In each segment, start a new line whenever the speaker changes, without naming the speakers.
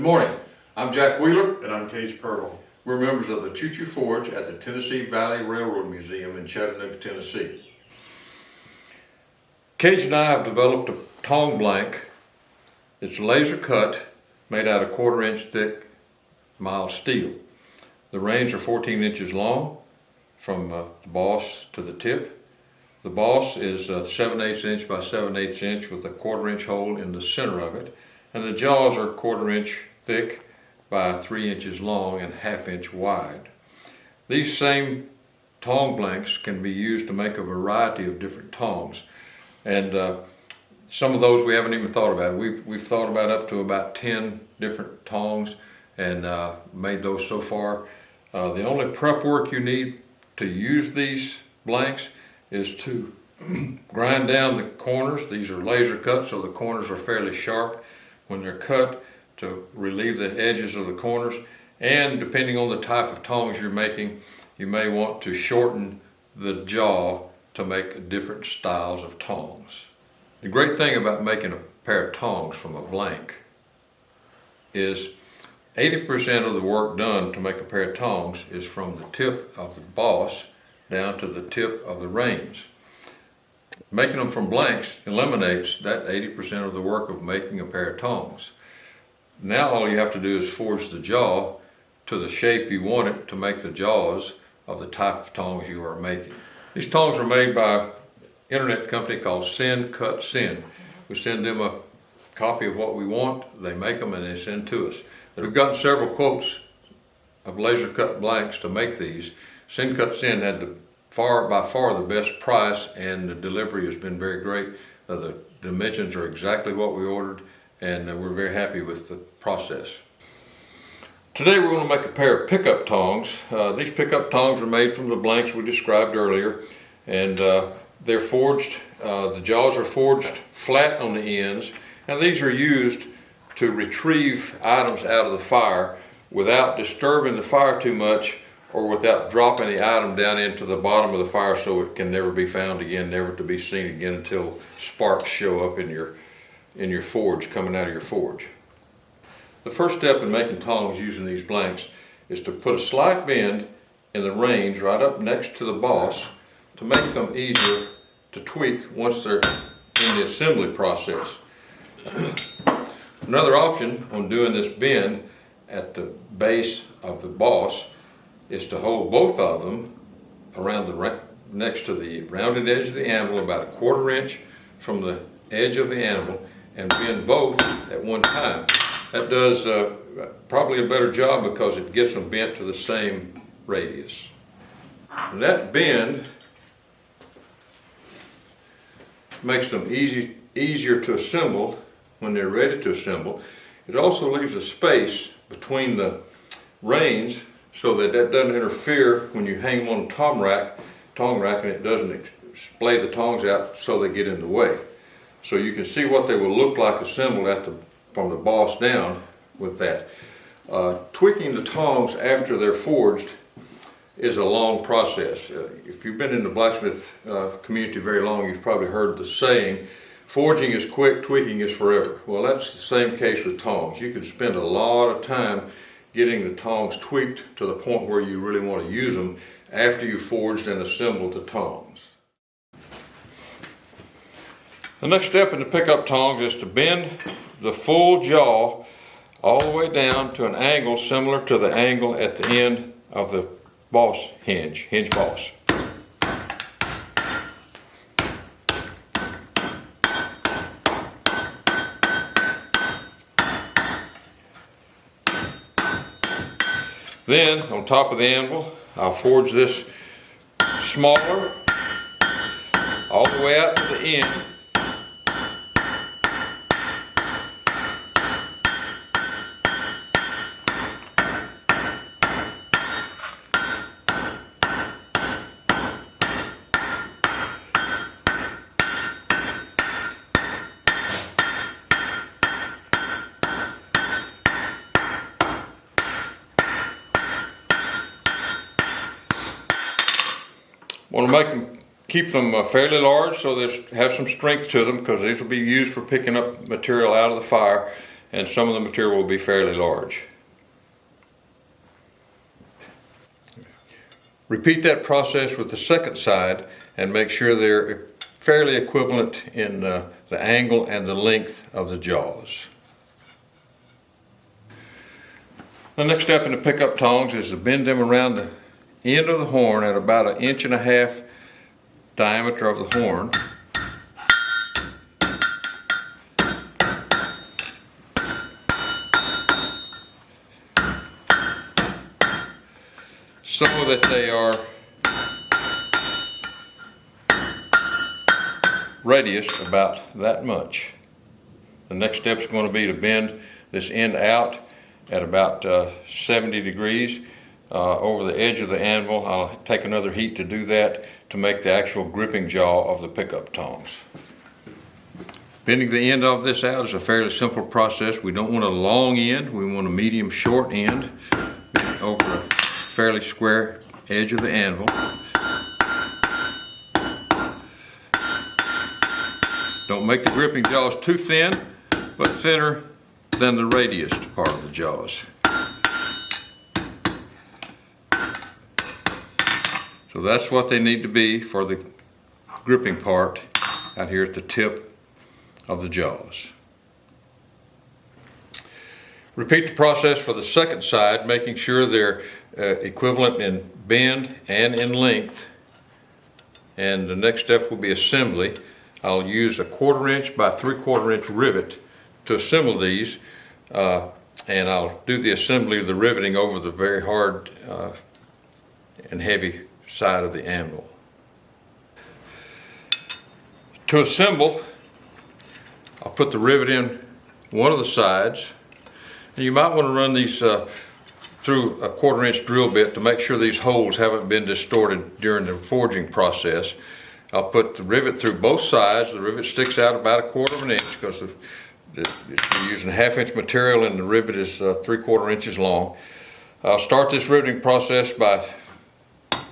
morning. I'm Jack Wheeler.
And I'm Cage Purtle.
We're members of the Choo Choo Forge at the Tennessee Valley Railroad Museum in Chattanooga, Tennessee. Cage and I have developed a tong blank. It's laser cut, made out of 1/4 inch thick mild steel. The reins are 14 inches long from the boss to the tip. The boss is 7/8 inch by 7/8 inch with a 1/4 inch hole in the center of it. And the jaws are 1/4 inch thick by 3 inches long and 1/2 inch wide. These same tong blanks can be used to make a variety of different tongs. And some of those we haven't even thought about. We've thought about up to about 10 different tongs and made those so far. The only prep work you need to use these blanks is to grind down the corners. These are laser cut, so the corners are fairly sharp when they're cut, to relieve the edges of the corners. And depending on the type of tongs you're making, you may want to shorten the jaw to make different styles of tongs. The great thing about making a pair of tongs from a blank is 80% of the work done to make a pair of tongs is from the tip of the boss down to the tip of the reins. Making them from blanks eliminates that 80% of the work of making a pair of tongs. Now all you have to do is forge the jaw to the shape you want it to make the jaws of the type of tongs you are making. These tongs are made by an internet company called Send Cut Send. We send them a copy of what we want, they make them and they send to us. We've gotten several quotes of laser cut blanks to make these. Send Cut Send had by far the best price, and the delivery has been very great. The dimensions are exactly what we ordered, and we're very happy with the process. Today we're going to make a pair of pickup tongs. These pickup tongs are made from the blanks we described earlier, and they're forged, the jaws are forged flat on the ends, and these are used to retrieve items out of the fire without disturbing the fire too much, or without dropping the item down into the bottom of the fire so it can never be found again, never to be seen again until sparks show up in your forge, coming out of your forge. The first step in making tongs using these blanks is to put a slight bend in the reins right up next to the boss to make them easier to tweak once they're in the assembly process. Another option on doing this bend at the base of the boss is to hold both of them around next to the rounded edge of the anvil about 1/4 inch from the edge of the anvil, and bend both at one time. That does probably a better job because it gets them bent to the same radius. And that bend makes them easier to assemble when they're ready to assemble. It also leaves a space between the reins so that doesn't interfere when you hang them on a tong rack, and it doesn't splay the tongs out so they get in the way. So you can see what they will look like assembled from the boss down with that. Tweaking the tongs after they're forged is a long process. If you've been in the blacksmith community very long, you've probably heard the saying, forging is quick, tweaking is forever. Well, that's the same case with tongs. You can spend a lot of time getting the tongs tweaked to the point where you really want to use them after you've forged and assembled the tongs. The next step in the pickup tongs is to bend the full jaw all the way down to an angle similar to the angle at the end of the boss hinge boss. Then, on top of the anvil, I'll forge this smaller all the way out to the end. Want to keep them fairly large so they have some strength to them, because these will be used for picking up material out of the fire, and some of the material will be fairly large. Repeat that process with the second side and make sure they're fairly equivalent in the angle and the length of the jaws. The next step in the pickup tongs is to bend them around the end of the horn at about 1.5 inches diameter of the horn. So that they are radiused about that much. The next step is going to be to bend this end out at about 70 degrees over the edge of the anvil. I'll take another heat to do that to make the actual gripping jaw of the pickup tongs. Bending the end of this out is a fairly simple process. We don't want a long end, we want a medium short end over a fairly square edge of the anvil. Don't make the gripping jaws too thin, but thinner than the radius part of the jaws. So that's what they need to be for the gripping part out here at the tip of the jaws. Repeat the process for the second side, making sure they're equivalent in bend and in length. And the next step will be assembly. I'll use a 1/4 inch by 3/4 inch rivet to assemble these, and I'll do the assembly of the riveting over the very hard and heavy side of the anvil. To assemble, I'll put the rivet in one of the sides. You might want to run these through a 1/4 inch drill bit to make sure these holes haven't been distorted during the forging process. I'll put the rivet through both sides. The rivet sticks out about 1/4 inch because you're using 1/2 inch material and the rivet is 3/4 inches long. I'll start this riveting process by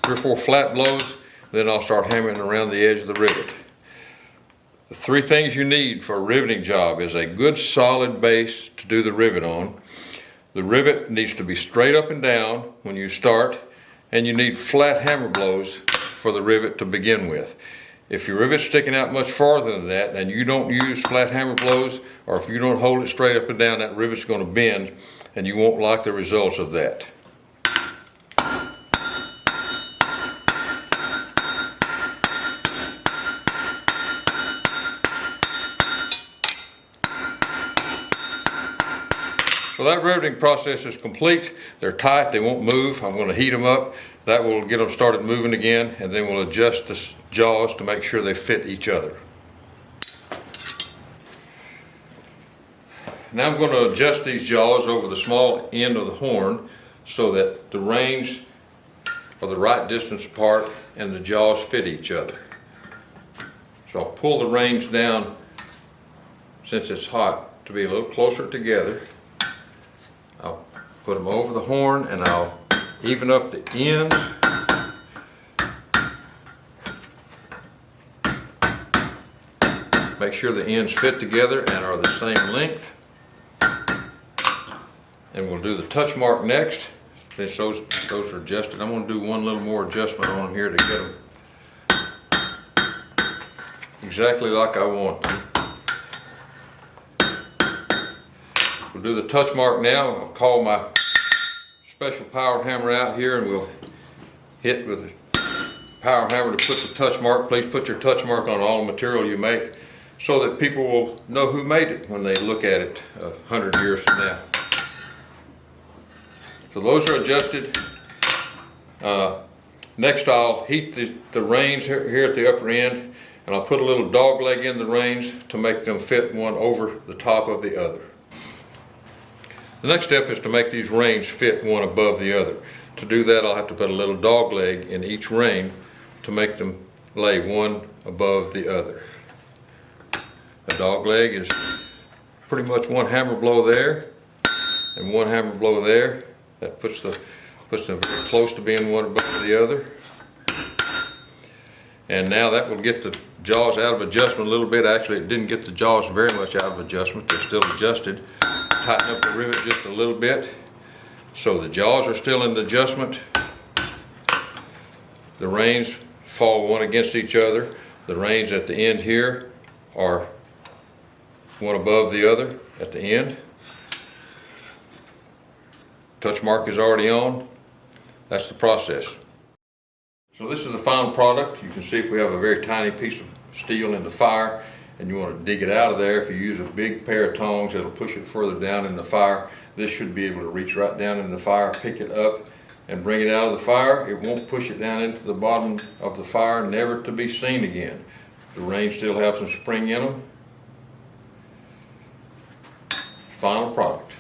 3 or 4 flat blows, then I'll start hammering around the edge of the rivet. The 3 things you need for a riveting job is a good solid base to do the rivet on. The rivet needs to be straight up and down when you start, and you need flat hammer blows for the rivet to begin with. If your rivet's sticking out much farther than that and you don't use flat hammer blows, or if you don't hold it straight up and down, that rivet's going to bend and you won't like the results of that. So that riveting process is complete. They're tight, they won't move. I'm going to heat them up. That will get them started moving again, and then we'll adjust the jaws to make sure they fit each other. Now I'm going to adjust these jaws over the small end of the horn so that the reins are the right distance apart and the jaws fit each other. So I'll pull the reins down, since it's hot, to be a little closer together. I'll put them over the horn and I'll even up the ends. Make sure the ends fit together and are the same length. And we'll do the touch mark next. Since those are adjusted, I'm going to do one little more adjustment on them here to get them exactly like I want them. We'll do the touch mark now. I'll call my special powered hammer out here and we'll hit with a power hammer to put the touch mark. Please put your touch mark on all the material you make so that people will know who made it when they look at it 100 years from now. So those are adjusted. Next I'll heat the reins here at the upper end, and I'll put a little dog leg in the reins to make them fit one over the top of the other. The next step is to make these reins fit one above the other. To do that, I'll have to put a little dog leg in each rein to make them lay one above the other. A dog leg is pretty much one hammer blow there and one hammer blow there. That puts them very close to being one above the other. And now that will get the jaws out of adjustment a little bit. Actually, it didn't get the jaws very much out of adjustment. They're still adjusted. tighten up the rivet just a little bit. So the jaws are still in adjustment. The reins fall one against each other. The reins at the end here are one above the other at the end. Touch mark is already on. That's the process. So this is the final product. You can see if we have a very tiny piece of steel in the fire and you want to dig it out of there, if you use a big pair of tongs, it'll push it further down in the fire. This should be able to reach right down in the fire, pick it up, and bring it out of the fire. It won't push it down into the bottom of the fire, never to be seen again. The reins still have some spring in them. Final product.